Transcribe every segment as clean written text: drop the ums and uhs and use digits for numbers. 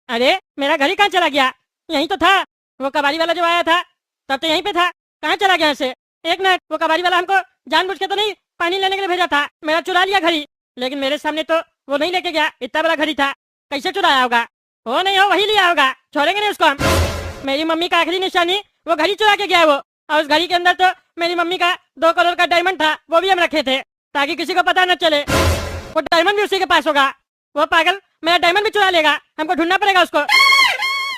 अरे मेरा घर ही कहाँ चला गया? यहीं तो था। वो कबाड़ी वाला जो आया था तब तो यहीं पे था। कहाँ चला गया ऐसे? एक मिनट, वो कबाड़ी वाला हमको जानबूझ के तो नहीं पानी लेने के लिए भेजा था? मेरा चुरा लिया घड़ी, लेकिन मेरे सामने तो वो नहीं लेके गया। इतना बड़ा घड़ी था, कैसे चुराया होगा? हो नहीं हो वही लिया होगा, छोड़ेंगे नहीं उसको हम। मेरी मम्मी का आखिरी निशानी वो घड़ी चुरा के गया है वो। और उस घड़ी के अंदर तो मेरी मम्मी का 2 करोड़ का डायमंड था, वो भी हम रखे थे ताकि किसी को पता न चले। वो डायमंड भी उसी के पास होगा। वो पागल मेरा डायमंड भी चुरा लेगा, हमको ढूंढना पड़ेगा उसको।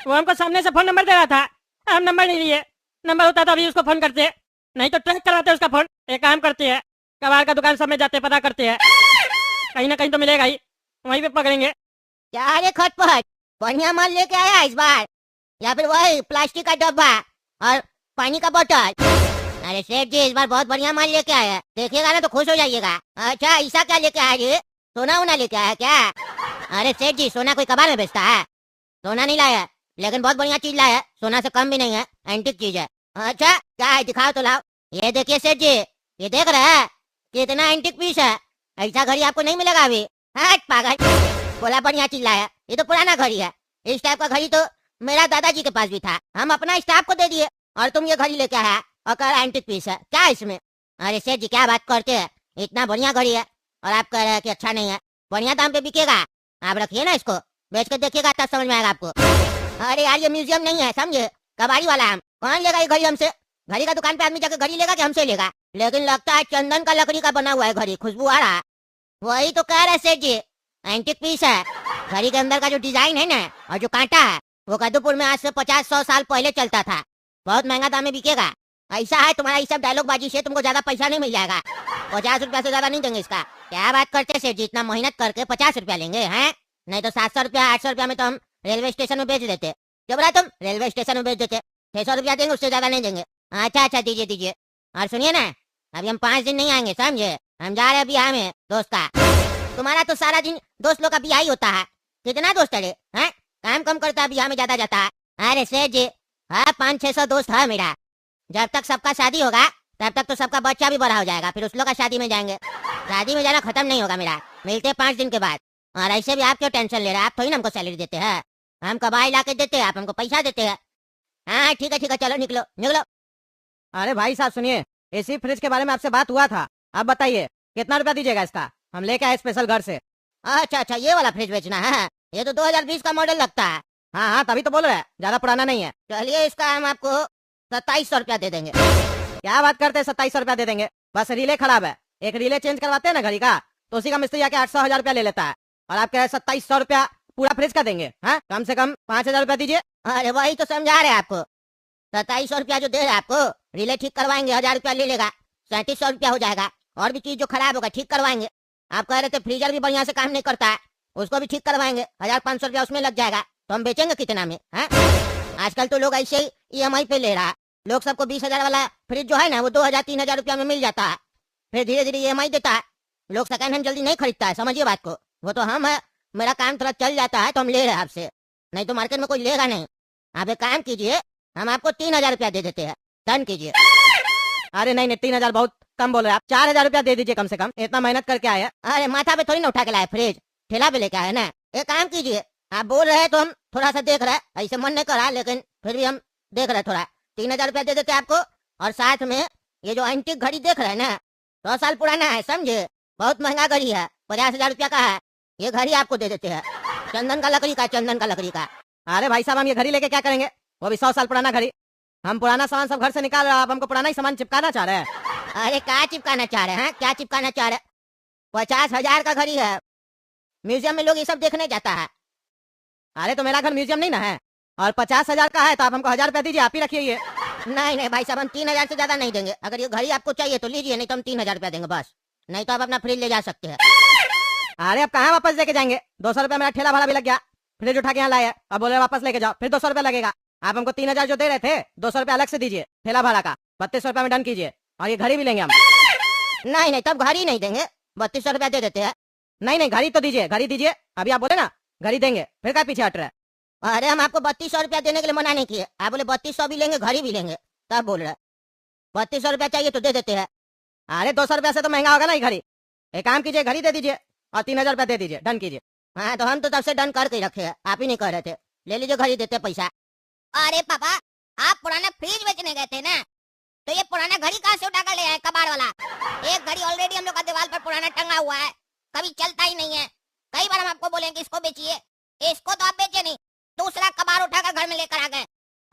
वो हमको सामने से फोन नंबर दे रहा था, हम नंबर नहीं लिए। नंबर होता तो अभी उसको फोन करते, नहीं तो ट्रैक करवाते उसका फोन। एक काम करते हैं, कबाड़ का दुकान सब में जाते पता करते हैं, कहीं ना कहीं तो मिलेगा ही, वहीं पे पकड़ेंगे। क्या रे खटपट, बढ़िया माल लेके आया इस बार, या फिर वही प्लास्टिक का डब्बा और पानी का बोतल? अरे सेठ जी, इस बार बहुत बढ़िया माल लेके आया है, देखिएगा ना तो खुश हो जाइएगा। अच्छा ऐसा क्या लेके आया जी? सोना वोना लेके आया क्या? अरे सेठ जी, सोना कोई कबाड़ में बेचता है? सोना नहीं लाया, लेकिन बहुत बढ़िया चीज लाया है, सोना से कम भी नहीं है, एंटीक चीज है। अच्छा क्या है, दिखाओ तो लाओ। ये देखिए सेठ जी, ये देख रहे हैं कितना एंटीक पीस है, ऐसा घड़ी आपको नहीं मिलेगा अभी। हट पागल, बोला बढ़िया चीज लाया, ये तो पुराना घड़ी है। इस टाइप का घड़ी तो मेरा दादाजी के पास भी था, हम अपना स्टाफ को दे दिए, और तुम ये घड़ी लेके आया और कह रहा एंटीक पीस है, क्या है इसमें? अरे सेठ जी क्या बात करते हैं, इतना बढ़िया घड़ी है और आप कह रहे हैं कि अच्छा नहीं है। बढ़िया दाम पे बिकेगा, आप रखिए ना इसको, बेच कर देखिएगा तब समझ में आएगा आपको। अरे यार ये म्यूजियम नहीं है समझे, कबाड़ी वाला हम, कौन लेगा ये घड़ी हमसे? घड़ी का दुकान पे आदमी जाकर घड़ी लेगा कि हमसे लेगा? लेकिन लगता है चंदन का लकड़ी का बना हुआ है घड़ी, खुशबू आ रहा है। वही तो कह रहे सेठ जी, एंटीक पीस है। घड़ी के अंदर का जो डिजाइन है ना और जो कांटा है, वो कद्दूपुर में आज से 50-100 साल पहले चलता था, बहुत महंगा दाम में बिकेगा। ऐसा है तुम्हारा ये सब डायलॉग बाजी से तुमको ज्यादा पैसा नहीं मिल जाएगा, 50 रुपया से ज्यादा नहीं देंगे इसका। क्या बात करते सेठ जी, इतना मेहनत करके 50 रुपया लेंगे हैं? नहीं तो 700 रुपया 800 रुपया में तो हम रेलवे स्टेशन में बेच देते। क्यों बोला तुम, रेलवे स्टेशन में बेच देते। 600 रुपया देंगे, उससे ज्यादा नहीं देंगे। अच्छा अच्छा दीजिए दीजिए। और सुनिए ना, अभी हम 5 दिन नहीं आएंगे समझे, हम जा रहे हैं बिहार में दोस्त का। तुम्हारा तो सारा दिन दोस्त लोग का बिहार ही होता है, कितना दोस्त है हैं? काम कम करता है, बिहार में ज्यादा जाता है। अरे सेठ जी हाँ, 500-600 दोस्त है मेरा। जब तक सबका शादी होगा तब तक तो सबका बच्चा भी बड़ा हो जाएगा, फिर उस लोग का शादी में जाएंगे। शादी में जाना खत्म नहीं होगा मेरा, मिलते 5 दिन के बाद। और ऐसे भी आप क्यों टेंशन ले रहे हैं, आप थोड़ी ना हमको सैलरी देते हैं, हम कबाई ला के देते हैं, आप हमको पैसा देते हैं। हाँ ठीक है चलो निकलो निकलो। अरे भाई साहब सुनिए, एसी फ्रिज के बारे में आपसे बात हुआ था, आप बताइए कितना रुपया दीजिएगा इसका, हम लेके आए स्पेशल घर से। अच्छा ये वाला फ्रिज बेचना है, ये तो 2020 का मॉडल लगता है। हाँ हाँ तभी तो बोल रहे हैं, ज्यादा पुराना नहीं है। चलिए इसका हम आपको 2700 रुपया दे देंगे। क्या बात करते हैं, 2700 रुपया दे देंगे? बस रिले खराब है, एक रिले चेंज करवाते हैं ना घड़ी का, तो उसी का मिस्त्री आके 800-1000 रुपया ले लेता है, और आप कह रहे 2700 रुपया पूरा फ्रिज का देंगे? हाँ कम से कम 5000 रुपया दीजिए। अरे वही तो समझा रहे आपको, 2700 रुपया जो दे रहे आपको, रिले ठीक करवाएंगे 1000 रुपया ले लेगा, 3700 रुपया हो जाएगा। और भी चीज जो खराब होगा ठीक करवाएंगे। आप कह रहे थे फ्रीजर भी बढ़िया से काम नहीं करता है, उसको भी ठीक करवाएंगे, 1500 रुपया उसमें लग जाएगा। तो हम बेचेंगे कितना में है? आजकल तो लोग ऐसे ही EMI पे ले रहा है, लोग सबको 20,000 वाला फ्रिज जो है ना वो 2000-3000 रुपया में मिल जाता है, फिर धीरे धीरे EMI देता है। लोग सेकंड हैंड जल्दी नहीं खरीदता है, समझिए बात को। वो तो हम है, मेरा काम थोड़ा चल जाता है तो हम ले रहे हैं आपसे, नहीं तो मार्केट में कोई लेगा नहीं। आप एक काम कीजिए, हम आपको 3000 रुपया दे देते हैं, डन कीजिए। अरे नहीं 3000 बहुत कम बोल रहे आप, 4000 रुपया दे दीजिए कम से कम, इतना मेहनत करके आए हैं। अरे माथा पे थोड़ी ना उठा के लाए फ्रिज, ठेला पे लेके आए ना। एक काम कीजिए, आप बोल रहे हैं तो हम थोड़ा सा देख रहे हैं, ऐसे मन नहीं कर रहा लेकिन फिर भी हम देख रहे हैं थोड़ा, 3000 रुपया दे देते आपको। और साथ में ये जो एंटीक घड़ी देख रहे हैं ना, 100 साल पुराना है समझे, बहुत महंगा घड़ी है, 50,000 रुपया का है। ये घड़ी आपको दे देते हैं, चंदन का लकड़ी का, चंदन का लकड़ी का। अरे भाई साहब हम ये घड़ी लेके क्या करेंगे, वो भी 100 साल पुराना घड़ी, हम पुराना सामान सब घर से निकाल रहे हैं, आप हमको पुराना ही सामान चिपकाना चाह रहे हैं। अरे क्या चिपकाना चाह रहे हैं, क्या चिपकाना चाह रहे? 50,000 का घड़ी है, म्यूजियम में लोग ये सब देखने जाता है। अरे तो मेरा घर म्यूजियम नहीं ना है, और 50,000 का है तो आप हमको 1000 रुपया दीजिए, आप ही रखिए ये। नहीं भाई साहब, हम 3000 से ज्यादा नहीं देंगे। अगर ये घड़ी आपको चाहिए तो लीजिए, नहीं तो हम 3000 रुपया देंगे बस, नहीं तो आप अपना फ्रिज ले जा सकते हैं। अरे अब कहाँ वापस लेके जाएंगे, 200 रुपया मेरा ठेला भाड़ा भी लग गया, फ्रिज उठा के यहाँ लाया, अब बोल रहे वापस लेके जाओ, फिर 200 रुपया लगेगा। आप हमको 3000 जो दे रहे थे, 200 रुपया अलग से दीजिए ठेला भाड़ा का, 3200 रुपया में डन कीजिए, और ये घड़ी भी लेंगे हम। नहीं तब घड़ी नहीं देंगे, 3200 रुपया दे देते हैं। नहीं घड़ी तो दीजिए, घड़ी दीजिए, अभी आप बोले ना घड़ी देंगे, फिर क्या पीछे हट रहे? अरे हम आपको 3200 रुपया देने के लिए मना नहीं किए, आप बोले 3200 भी लेंगे घड़ी भी लेंगे, तब बोल रहे 3200 रुपया चाहिए तो दे देते हैं। अरे 200 रुपया से तो महंगा होगा ना ये घड़ी, एक काम कीजिए घड़ी दे दीजिए और 3000 रुपया दे दीजिए, डन कीजिए। हाँ तो हम तो तब से डन करके रखे हैं, आप ही नहीं कह रहे थे, ले लीजिए घड़ी, देते पैसा। अरे पापा, आप पुराना फ्रिज बेचने गए थे ना, तो ये पुराना घड़ी कहाँ से उठा कर ले आए कबाड़ वाला? एक घड़ी ऑलरेडी हम लोग का दीवार पर पुराना टंगा हुआ है, कभी चलता ही नहीं है। कई बार हम आपको बोलेंगे इसको बेचिए, इसको तो आप बेचे नहीं, दूसरा कबाड़ उठाकर घर में लेकर आ गए।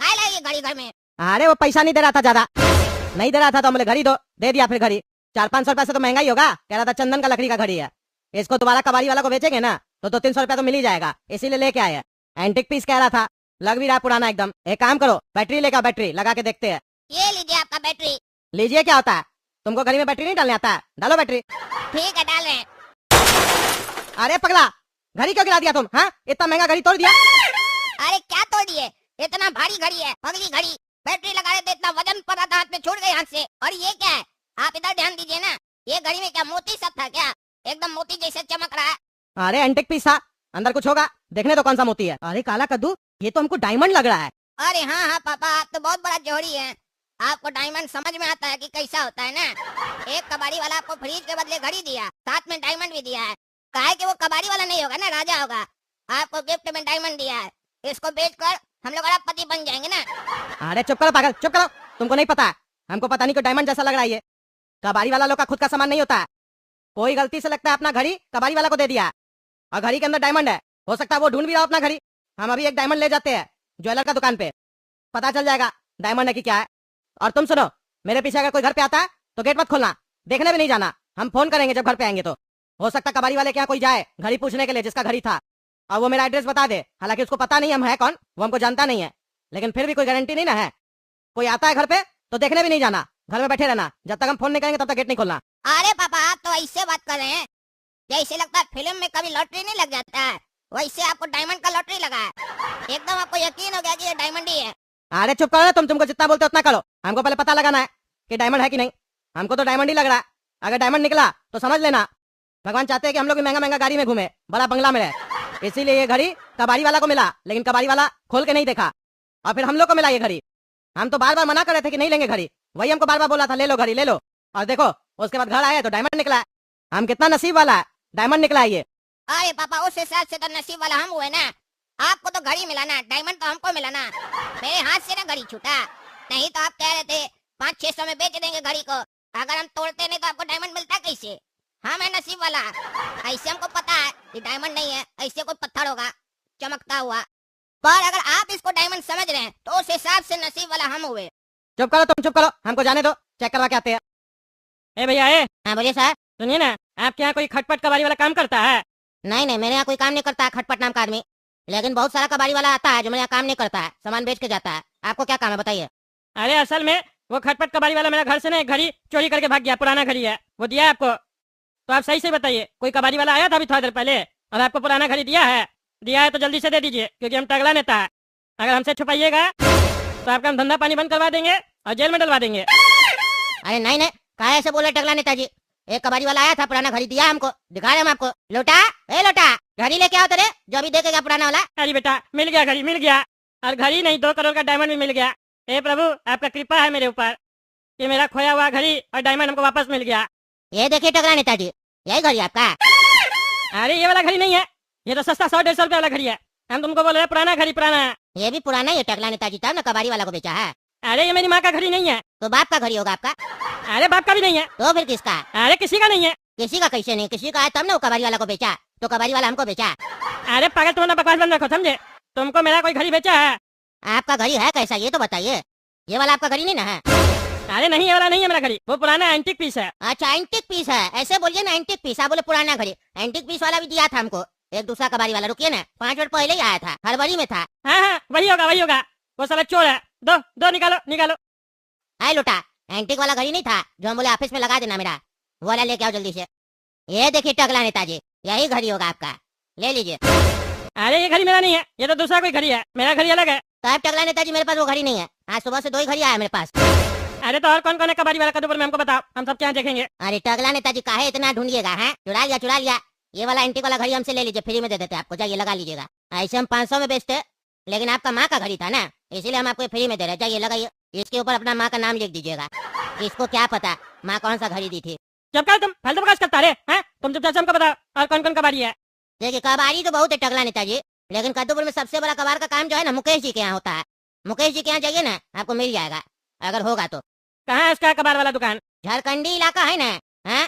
काहे लाए ये घड़ी घर में? अरे वो पैसा नहीं दे रहा था, ज्यादा नहीं दे रहा था तो बोले घड़ी दो, दे दिया। फिर घड़ी 400-500 रुपए से तो महंगा ही होगा, कह रहा था चंदन का लकड़ी का घड़ी है, इसको दोबारा कबाड़ी वाला को बेचेंगे ना तो 200-300 रुपया तो मिल ही जाएगा, इसीलिए लेके आए। एंटिक पीस कह रहा था, लग भी रहा पुराना एकदम। एक काम करो, बैटरी लेकर, बैटरी लगा के देखते हैं। ये लीजिए आपका बैटरी। लीजिए, क्या होता है? तुमको घड़ी में बैटरी नहीं डालने आता है? डालो बैटरी। ठीक है, डाल रहे हैं। अरे पगला, घड़ी क्यों गिरा दिया तुम? हाँ, इतना महंगा घड़ी तोड़ दिया। अरे क्या तोड़ दिए, इतना भारी घड़ी है, पगली घड़ी, बैटरी लगा रहे थे, इतना वजन पड़ा था हाथ में, छूट गए हाथ से। और ये क्या है, आप इधर ध्यान दीजिए ना, ये घड़ी में क्या मोती सब था क्या? एकदम मोती जैसे चमक रहा है। अरे एंटिक पीस था, अंदर कुछ होगा, देखने तो कौन सा मोती है। अरे काला कद्दू, ये तो हमको डायमंड लग रहा है। अरे हाँ हाँ पापा, आप तो बहुत बड़ा जोड़ी है, आपको डायमंड समझ में आता है कि कैसा होता है ना। एक कबाड़ी वाला आपको फ्रिज के बदले घड़ी दिया, साथ में डायमंड भी दिया है। काहे कि वो कबाड़ी वाला नहीं होगा ना, राजा होगा, आपको गिफ्ट में डायमंड दिया है। इसको बेचकर हम लोग अरबपति बन जाएंगे ना। अरे चुप करो पागल, चुप करो, तुमको नहीं पता है, हमको पता नहीं क्यों डायमंड जैसा लग रहा है ये। कबाड़ी वाला लोग का खुद का सामान नहीं होता है, कोई गलती से लगता है अपना घड़ी कबाड़ी वाला को दे दिया और घड़ी के अंदर डायमंड है। हो सकता है वो ढूंढ भी रहा हो अपना घड़ी। हम अभी एक डायमंड ले जाते हैं ज्वेलर का दुकान पे, पता चल जाएगा डायमंड है कि क्या है। और तुम सुनो, मेरे पीछे अगर कोई घर पे आता है तो गेट मत खोलना, देखने भी नहीं जाना, हम फोन करेंगे जब घर पे आएंगे। तो हो सकता है कबाड़ी वाले के यहाँ कोई जाए घड़ी पूछने के लिए जिसका घड़ी था, और वो मेरा एड्रेस बता दे। हालांकि उसको पता नहीं हम है कौन, वो हमको जानता नहीं है, लेकिन फिर भी कोई गारंटी नहीं ना है। कोई आता है घर पे तो देखने भी नहीं जाना, घर में बैठे रहना, जब तक हम फोन नहीं करेंगे तब तक गेट नहीं खोलना। अरे पापा, आप तो ऐसे बात कर रहे हैं जैसे लगता है फिल्म में कभी लॉटरी नहीं लग जाता है, वैसे आपको डायमंड का लॉटरी लगा है। एकदम आपको यकीन हो गया कि ये डायमंड ही है। अरे चुप करो, तुमको जितना बोलते उतना करो, हमको पहले पता लगाना है कि डायमंड है कि नहीं। हमको तो डायमंड ही लग रहा है, अगर डायमंड निकला तो समझ लेना भगवान चाहते हैं कि हम लोग भी महंगा महंगा गाड़ी में घूमे, बड़ा बंगला में रहे। इसीलिए ये घड़ी कबाड़ी वाला को मिला, लेकिन कबाड़ी वाला खोल के नहीं देखा, और फिर हम लोग को मिला ये घड़ी। हम तो बार बार मना कर रहे थे कि नहीं लेंगे घड़ी, वही हमको बार बार बोला था ले लो घड़ी ले लो, और देखो उसके बाद घर आया तो डायमंड निकला है। हम कितना नसीब वाला है, डायमंड निकला है ये। अरे पापा, उस हिसाब से तो नसीब वाला हम हुए ना, आपको तो घड़ी मिला ना, डायमंड तो हमको मिला ना। मेरे हाथ से ना घड़ी छूटा, नहीं तो आप कह रहे थे 500-600 में बेच देंगे घड़ी को, अगर हम तोड़ते नहीं तो आपको डायमंड मिलता कैसे? हाँ, मैं नसीब वाला, ऐसे हमको पता है कि डायमंड नहीं है, ऐसे कोई पत्थर होगा चमकता हुआ। पर अगर आप इसको डायमंड समझ रहे हैं तो उस हिसाब से नसीब वाला हम हुए। चुप करो तुम, चुप करो, हमको जाने दो, चेक करवा के आते हैं। ए भैया, ए हाँ बोलिए सर। सुनिए ना, आपके यहाँ कोई खटपट कबाड़ी वाला काम करता है? नहीं नहीं, मेरे यहाँ कोई काम नहीं करता है खटपट नाम का आदमी, लेकिन बहुत सारा कबाड़ी वाला आता है जो मेरे यहाँ काम नहीं करता है, सामान बेच के जाता है। आपको क्या काम है बताइए? अरे असल में वो खटपट कबाड़ी वाला मेरा घर से ना एक घड़ी चोरी करके भाग गया, पुराना घड़ी है, वो दिया है आपको? तो आप सही से बताइए, कोई कबाड़ी वाला आया था अभी थोड़ी देर पहले और आपको पुराना घड़ी दिया है? दिया है तो जल्दी से दे दीजिए, क्योंकि हम टगला नेता है, अगर हमसे छुपाइएगा तो आपका हम धंधा पानी बंद करवा देंगे और जेल में डलवा देंगे। अरे नहीं नहीं, कहा ऐसे बोले टगला नेताजी? एक कबाड़ी वाला आया था, पुराना घड़ी दिया हमको, दिखा रहे हम आपको। लोटा, ए लोटा, घड़ी लेके आओ तेरे, जो अभी देखेगा पुराना वाला। अरे बेटा, मिल गया घड़ी, मिल गया, और घड़ी नहीं 2 करोड़ का डायमंड भी मिल गया। हे प्रभु, आपका कृपा है मेरे ऊपर कि मेरा खोया हुआ घड़ी और डायमंड हमको वापस मिल गया। ये देखिए टगला नेताजी, यही घड़ी आपका? अरे ये वाला घड़ी नहीं है, ये तो सस्ता 100-150 रुपए वाला घड़ी है। हम तुमको बोल रहे हैं पुराना घड़ी, पुराना है। ये भी पुराना ही है टगला नेताजी, तब ना कबाड़ी वाला को बेचा है। अरे ये मेरी माँ का घड़ी नहीं है। तो बाप का घड़ी होगा आपका? अरे बाप का भी नहीं है। तो फिर किसका? अरे किसी का नहीं है। किसी का कैसे नहीं? किसी का है तब ना वो कबाड़ी वाला को बेचा, तो कबाड़ी वाला हमको बेचा। अरे पागल, तुम ना बकवास बंद रखो, समझे? तुमको मेरा कोई घड़ी बेचा है? आपका घड़ी है कैसा, ये तो बताइए। ये वाला आपका घड़ी नहीं ना है? अरे नहीं, ये वाला नहीं है मेरा घड़ी, वो पुराना एंटीक पीस है। अच्छा एंटिक पीस है, ऐसे बोलिए ना एंटिक पीस, आप बोले पुराना घड़ी। एंटिक पीस वाला भी दिया था हमको एक दूसरा कबाड़ी वाला, रुकिए ना, 5 मिनट पहले ही आया था, हड़बड़ी में था। हाँ हाँ, वही होगा वही होगा, वो साला चोर है। दो दो, निकालो निकालो। है लोटा, एंटिक वाला घड़ी नहीं था जो हम बोले ऑफिस में लगा देना मेरा, वो वाला लेके आओ जल्दी से। ये देखिए टगला नेताजी, यही घड़ी होगा आपका, ले लीजिए। अरे ये घड़ी मेरा नहीं है, ये तो दूसरा कोई घड़ी है, मेरा घड़ी अलग है। तो आप टगला नेताजी, मेरे पास वो घड़ी नहीं है, आज सुबह से 2 ही घड़ी आया मेरे पास। अरे तो और कौन कौन है कबाड़ी वाला कदूपर में, हमको बताओ, हम सब क्या देखेंगे। अरे टगला नेताजी काहे इतना ढूंढिएगा, है चुरा लिया चुरा लिया। ये वाला एंटिक वाला घड़ी हमसे ले लीजिए, फ्री में दे देते आपको, जाइए लगा लीजिएगा। ऐसे हम 500 में बेचते, लेकिन आपका माँ का घड़ी था ना, इसीलिए हम आपको फ्री में दे रहे, जाइए लगाइए। इसके ऊपर अपना माँ का नाम लिख दीजिएगा, इसको क्या पता माँ कौन सा घड़ी दी थी। जब कहा तुम फालतू बकवास करता रहे हैं, तुम चुपचाप से हमको बताओ और कौन कौन कबाड़ी है। देखिए कबाड़ी तो बहुत है टगला नेताजी, लेकिन कद्दूपुर में सबसे बड़ा कबाड़ का काम जो है ना मुकेश जी के यहाँ होता है। मुकेश जी के यहाँ जाइए ना, आपको मिल जाएगा अगर होगा तो। कहाँ है उसका कबाड़ वाला दुकान? झारखंडी इलाका है ना। हाँ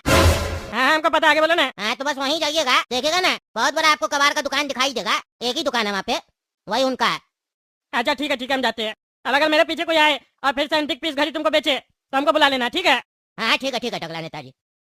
हाँ हमको पता, आगे बोलो ना। हाँ, तो बस वहीं जाइएगा, देखिएगा ना बहुत बड़ा आपको कबाड़ का दुकान दिखाई देगा। एक ही दुकान है वहाँ पे, वही उनका है। अच्छा ठीक है हम जाते हैं। अब अगर मेरे पीछे कोई आए और फिर से एंटीक पीस घड़ी तुमको बेचे तो हमको बुला लेना, ठीक है? हाँ ठीक है टकला नेताजी।